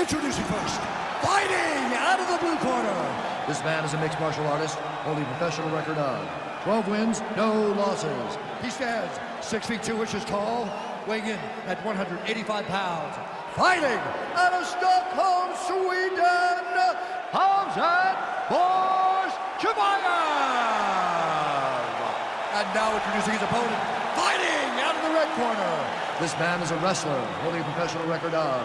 Introducing first, fighting out of the blue corner. This man is a mixed martial artist, holding a professional record of 12 wins, no losses. He stands 6 feet 2 inches tall, weighing in at 185 pounds. Fighting out of Stockholm, Sweden, Khamzat Chimaev. And now introducing his opponent, fighting out of the red corner. This man is a wrestler, holding a professional record of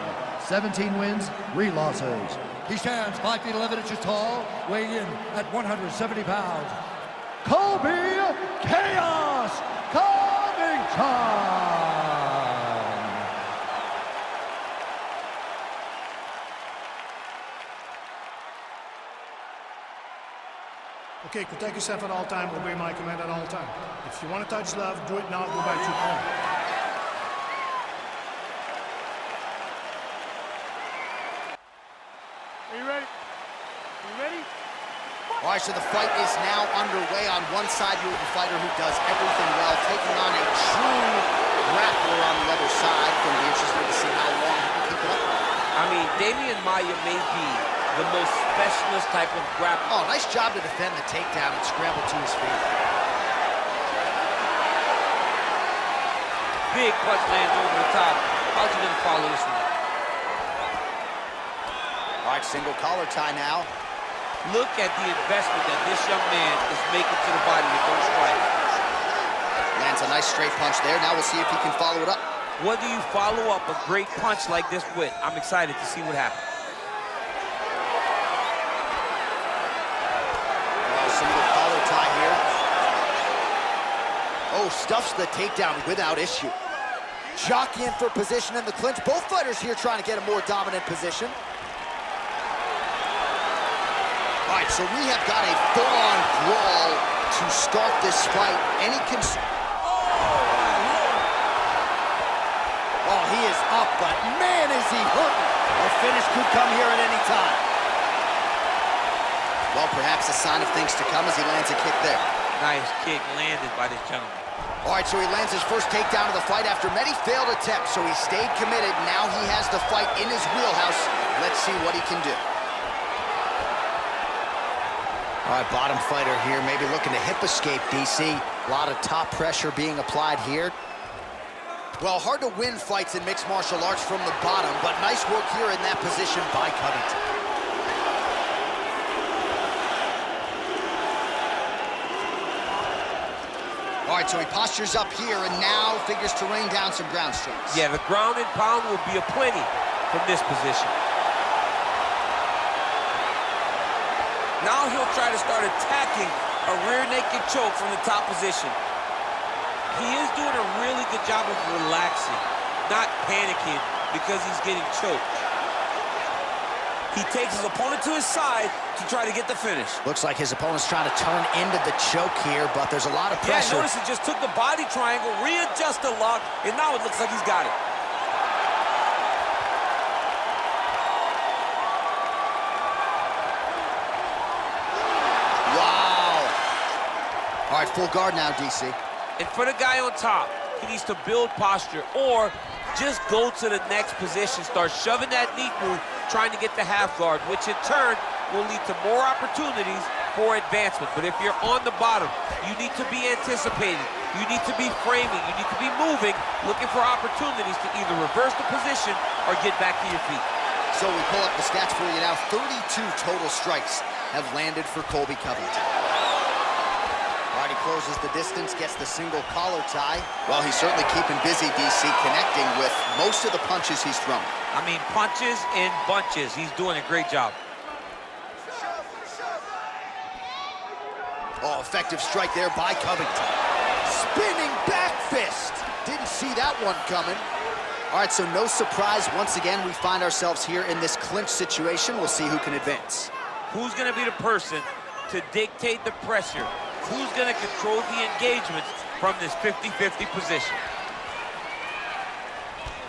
17 wins, 3 losses. He stands 5 feet 11 inches tall, weighing in at 170 pounds. Colby Chaos Covington. Okay, protect yourself at all time, obey my command at all time. If you want to touch love, do it now, go back to your corner. Are you ready? You ready? All right, so the fight is now underway. On one side, you have a fighter who does everything well, taking on a true grappler on the other side. Going to be interesting to see how long he can keep it up. I mean, Damian Maia may be the most specialist type of grappler. Oh, nice job to defend the takedown and scramble to his feet. Big punch lands over the top. How's he going to follow this one? All right, single collar tie now. Look at the investment that this young man is making to the body with those strikes. Lands a nice straight punch there. Now we'll see if he can follow it up. What do you follow up a great punch like this with? I'm excited to see what happens. Single collar tie here. Oh, stuffs the takedown without issue. Jockeying for position in the clinch. Both fighters here trying to get a more dominant position. All right, so we have got a full-on brawl to start this fight. Any Oh, he is up, but man, is he hurting. The finish could come here at any time. Well, perhaps a sign of things to come as he lands a kick there. Nice kick landed by this gentleman. All right, so he lands his first takedown of the fight after many failed attempts, so he stayed committed. Now he has the fight in his wheelhouse. Let's see what he can do. All right, bottom fighter here, maybe looking to hip escape, DC. A lot of top pressure being applied here. Well, hard to win fights in mixed martial arts from the bottom, but nice work here in that position by Covington. All right, so he postures up here and now figures to rain down some ground strikes. Yeah, the ground and pound will be aplenty from this position. Now he'll try to start attacking a rear naked choke from the top position. He is doing a really good job of relaxing, not panicking because he's getting choked. He takes his opponent to his side to try to get the finish. Looks like his opponent's trying to turn into the choke here, but there's a lot of pressure. Yeah, notice he just took the body triangle, readjust the lock, and now it looks like he's got it. All right, full guard now, DC. And for the guy on top, he needs to build posture or just go to the next position, start shoving that knee through, trying to get the half guard, which in turn will lead to more opportunities for advancement. But if you're on the bottom, you need to be anticipating. You need to be framing. You need to be moving, looking for opportunities to either reverse the position or get back to your feet. So we pull up the stats for you now. 32 total strikes have landed for Colby Covington. All right, he closes the distance, gets the single collar tie. Well, he's certainly keeping busy, DC, connecting with most of the punches he's thrown. I mean, punches in bunches. He's doing a great job. Oh, effective strike there by Covington. Spinning back fist. Didn't see that one coming. All right, so no surprise. Once again, we find ourselves here in this clinch situation. We'll see who can advance. Who's going to be the person to dictate the pressure? Who's going to control the engagements from this 50-50 position?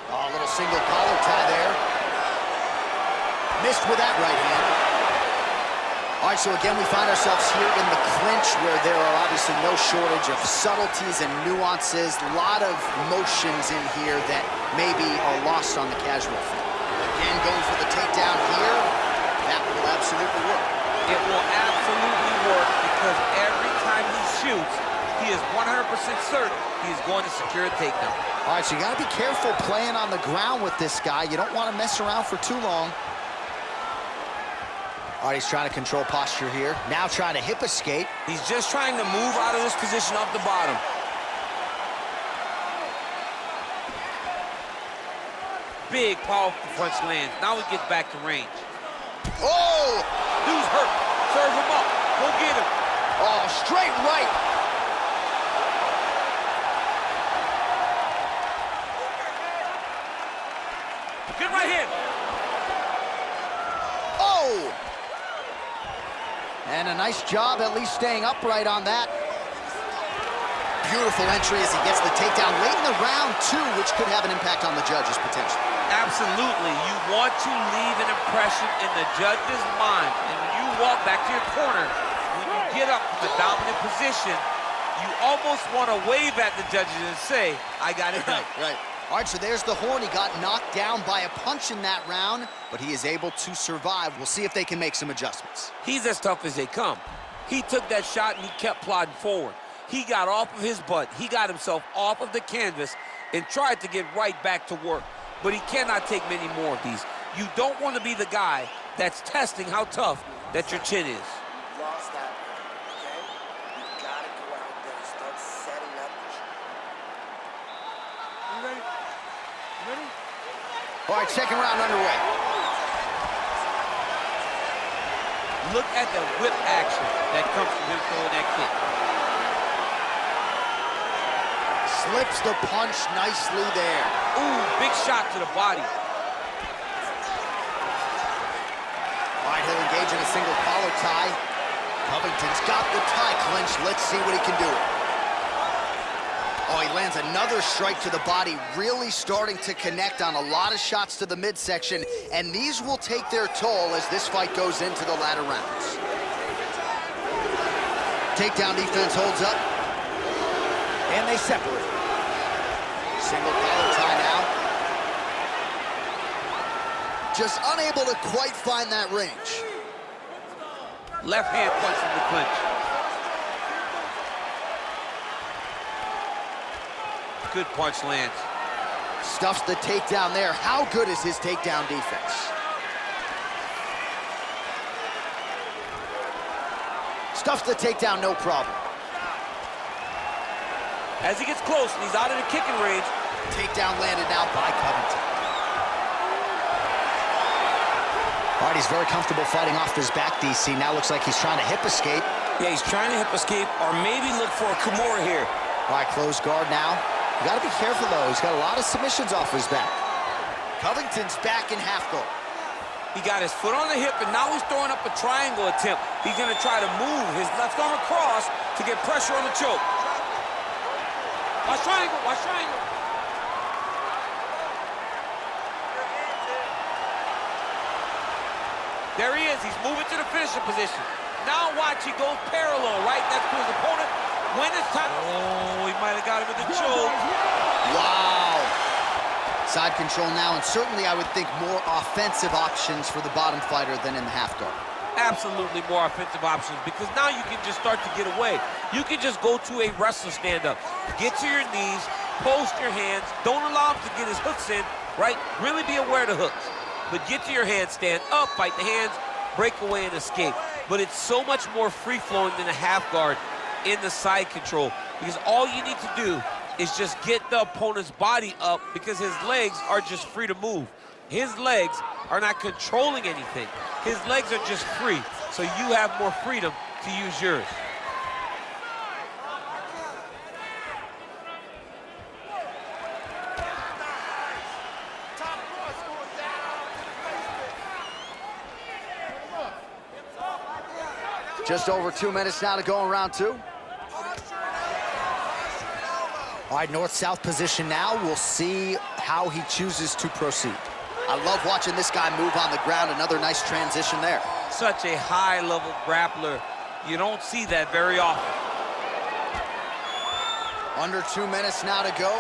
Oh, a little single collar tie there. Missed with that right hand. All right, so again, we find ourselves here in the clinch where there are obviously no shortage of subtleties and nuances. A lot of motions in here that maybe are lost on the casual fan. Again, going for the takedown here. That will absolutely work. It will absolutely work because every time he shoots, he is 100% certain he is going to secure a takedown. All right, so you got to be careful playing on the ground with this guy. You don't want to mess around for too long. All right, he's trying to control posture here. Now trying to hip escape. He's just trying to move out of this position off the bottom. Big, powerful punch lands. Now he gets back to range. Oh! Dude's hurt. Serve him up. Go get him. Oh, straight right. Good right hand. Oh! And a nice job at least staying upright on that. Beautiful entry as he gets the takedown late in the round, too, which could have an impact on the judges, potentially. Absolutely. You want to leave an impression in the judge's mind. And when you walk back to your corner, when you get up from the dominant position, you almost want to wave at the judges and say, I got it done. Right. All right, so there's the horn. He got knocked down by a punch in that round, but he is able to survive. We'll see if they can make some adjustments. He's as tough as they come. He took that shot and he kept plodding forward. He got off of his butt. He got himself off of the canvas and tried to get right back to work. But he cannot take many more of these. You don't want to be the guy that's testing how tough that your chin is. You lost that, okay? You gotta go out there and start setting up. You ready? You ready? All right, second round underway. Look at the whip action that comes from him throwing that kick. Slips the punch nicely there. Ooh, big shot to the body. All right, he'll engage in a single collar tie. Covington's got the tie clinch. Let's see what he can do. Oh, he lands another strike to the body, really starting to connect on a lot of shots to the midsection, and these will take their toll as this fight goes into the latter rounds. Takedown defense holds up, and they separate. Single collar tie now. Just unable to quite find that range. Left hand punch from the clinch. Good punch lands. Stuffs the takedown there. How good is his takedown defense? Stuffs the takedown, no problem. As he gets close and he's out of the kicking range. Takedown landed now by Covington. All right, he's very comfortable fighting off his back, DC. Now looks like he's trying to hip escape. Yeah, he's trying to hip escape or maybe look for a Kimura here. All right, closed guard now. You gotta be careful though. He's got a lot of submissions off his back. Covington's back in half guard. He got his foot on the hip and now he's throwing up a triangle attempt. He's gonna try to move his left arm across to get pressure on the choke. Watch triangle, watch triangle. There he is, he's moving to the finisher position. Now watch, he goes parallel, right? That's to his opponent. When it's time, oh, he might have got him with the choke. Wow. Side control now, and certainly I would think more offensive options for the bottom fighter than in the half guard. Absolutely more offensive options because now you can just start to get away. You can just go to a wrestler stand-up. Get to your knees, post your hands, don't allow him to get his hooks in, right? Really be aware of the hooks. But get to your hands, stand up, fight the hands, break away and escape. But it's so much more free-flowing than a half guard in the side control because all you need to do is just get the opponent's body up because his legs are just free to move. His legs are not controlling anything. His legs are just free, so you have more freedom to use yours. Just over 2 minutes now to go in round two. All right, north-south position now. We'll see how he chooses to proceed. I love watching this guy move on the ground. Another nice transition there. Such a high-level grappler. You don't see that very often. Under 2 minutes now to go.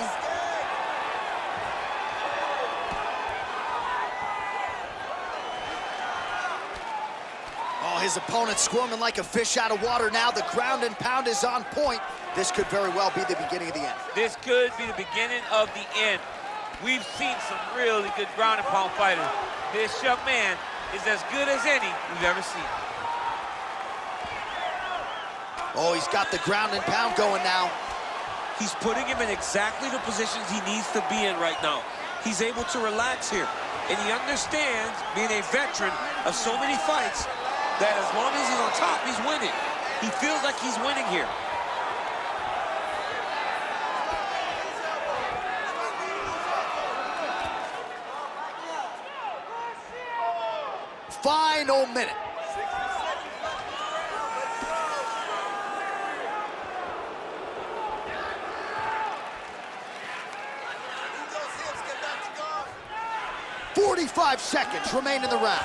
his opponent's squirming like a fish out of water now. The ground and pound is on point. This could very well be the beginning of the end. This could be the beginning of the end. We've seen some really good ground and pound fighters. This young man is as good as any we've ever seen. Oh, he's got the ground and pound going now. He's putting him in exactly the positions he needs to be in right now. He's able to relax here. And he understands, being a veteran of so many fights, that as long as he's on top, he's winning. He feels like he's winning here. Final minute. "45 seconds remain in the round."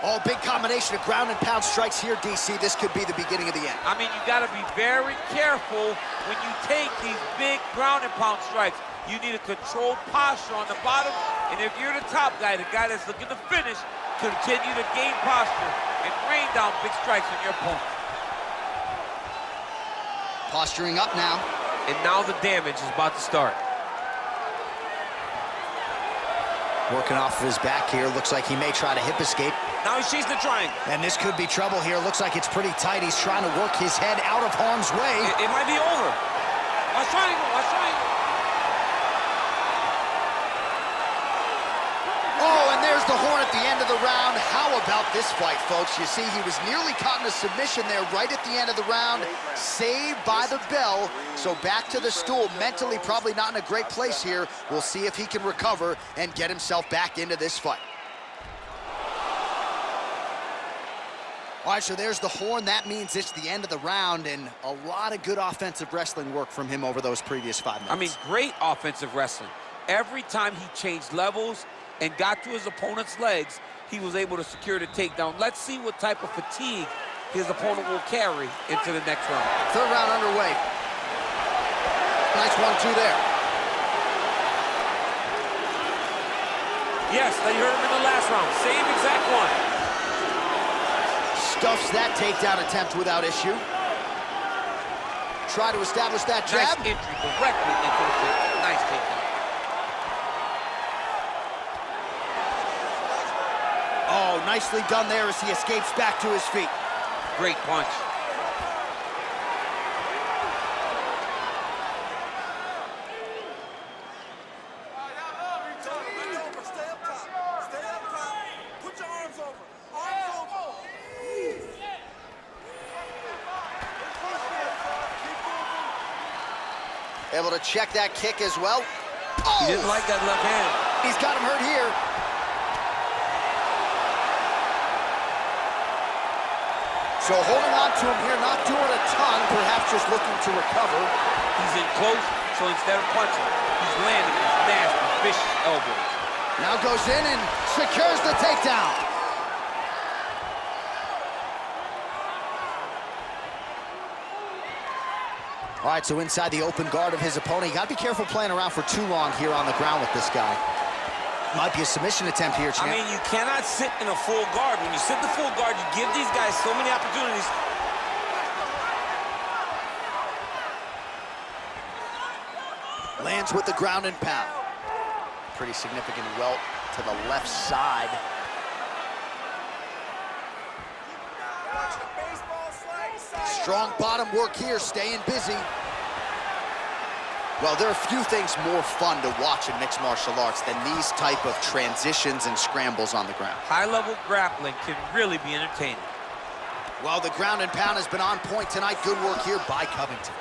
Oh, big combination of ground and pound strikes here, DC. This could be the beginning of the end. I mean, you got to be very careful when you take these big ground and pound strikes. You need a controlled posture on the bottom, and if you're the top guy, the guy that's looking to finish, continue to gain posture and rain down big strikes on your opponent. Posturing up now. And now the damage is about to start. Working off of his back here. Looks like he may try to hip escape. Now he's chasing the triangle. And this could be trouble here. Looks like it's pretty tight. He's trying to work his head out of harm's way. It might be over. Watch triangle, watch triangle. Oh, and there's the horn at the end of the round. How about this fight, folks? You see, he was nearly caught in a submission there right at the end of the round. Saved by the bell. So back to the stool. Mentally probably not in a great place here. We'll see if he can recover and get himself back into this fight. All right, so there's the horn. That means it's the end of the round, and a lot of good offensive wrestling work from him over those previous 5 minutes. I mean, great offensive wrestling. Every time he changed levels and got to his opponent's legs, he was able to secure the takedown. Let's see what type of fatigue his opponent will carry into the next round. Third round underway. Nice 1-2 there. Yes, you heard him in the last round. Same exact one. Stuffs that takedown attempt without issue. Try to establish that jab. Nice entry directly into the face. Nice takedown. Oh, nicely done there as he escapes back to his feet. Great punch. Able to check that kick as well. Oh! He didn't like that left hand. He's got him hurt here. So holding on to him here, not doing a ton, perhaps just looking to recover. He's in close, so instead of punching, he's landing his nasty, vicious elbows. Now goes in and secures the takedown. All right, so inside the open guard of his opponent. You got to be careful playing around for too long here on the ground with this guy. Might be a submission attempt here, champ. I mean, you cannot sit in a full guard. When you sit in the full guard, you give these guys so many opportunities. Lands with the ground and pound. Pretty significant welt to the left side. Strong bottom work here, staying busy. Well, there are few things more fun to watch in mixed martial arts than these type of transitions and scrambles on the ground. High-level grappling can really be entertaining. Well, the ground and pound has been on point tonight. Good work here by Covington.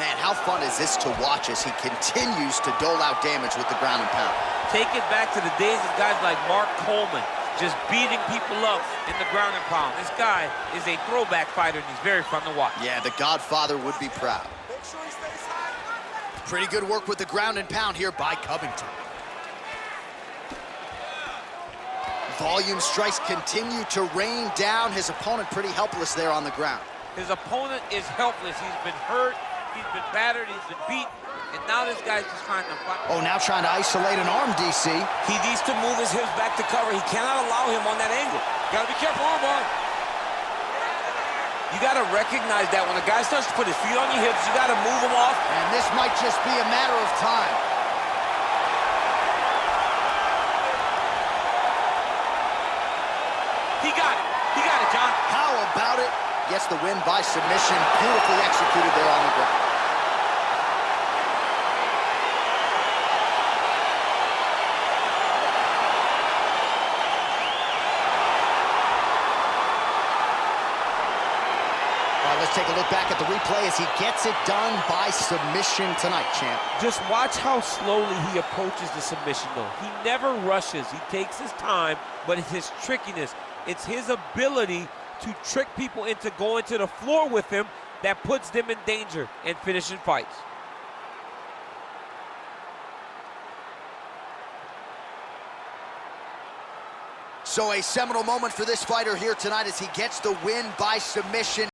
Man, how fun is this to watch as he continues to dole out damage with the ground and pound? Take it back to the days of guys like Mark Coleman, just beating people up in the ground and pound. This guy is a throwback fighter, and he's very fun to watch. Yeah, the Godfather would be proud. Pretty good work with the ground and pound here by Covington. Volume strikes continue to rain down. His opponent pretty helpless there on the ground. His opponent is helpless. He's been hurt, he's been battered, he's been beat, And now this guy's just trying to fight. Oh, now trying to isolate an arm, DC. He needs to move his hips back to cover. He cannot allow him on that angle. Gotta be careful, armbar. You gotta recognize that when a guy starts to put his feet on your hips, you gotta move him off. And this might just be a matter of time. He got it. He got it, John. How about it? Gets the win by submission. Beautifully executed there on the ground. Let's take a look back at the replay as he gets it done by submission tonight, champ. Just watch how slowly he approaches the submission, though. He never rushes. He takes his time, but it's his trickiness. It's his ability to trick people into going to the floor with him that puts them in danger and finishing fights. So a seminal moment for this fighter here tonight as he gets the win by submission.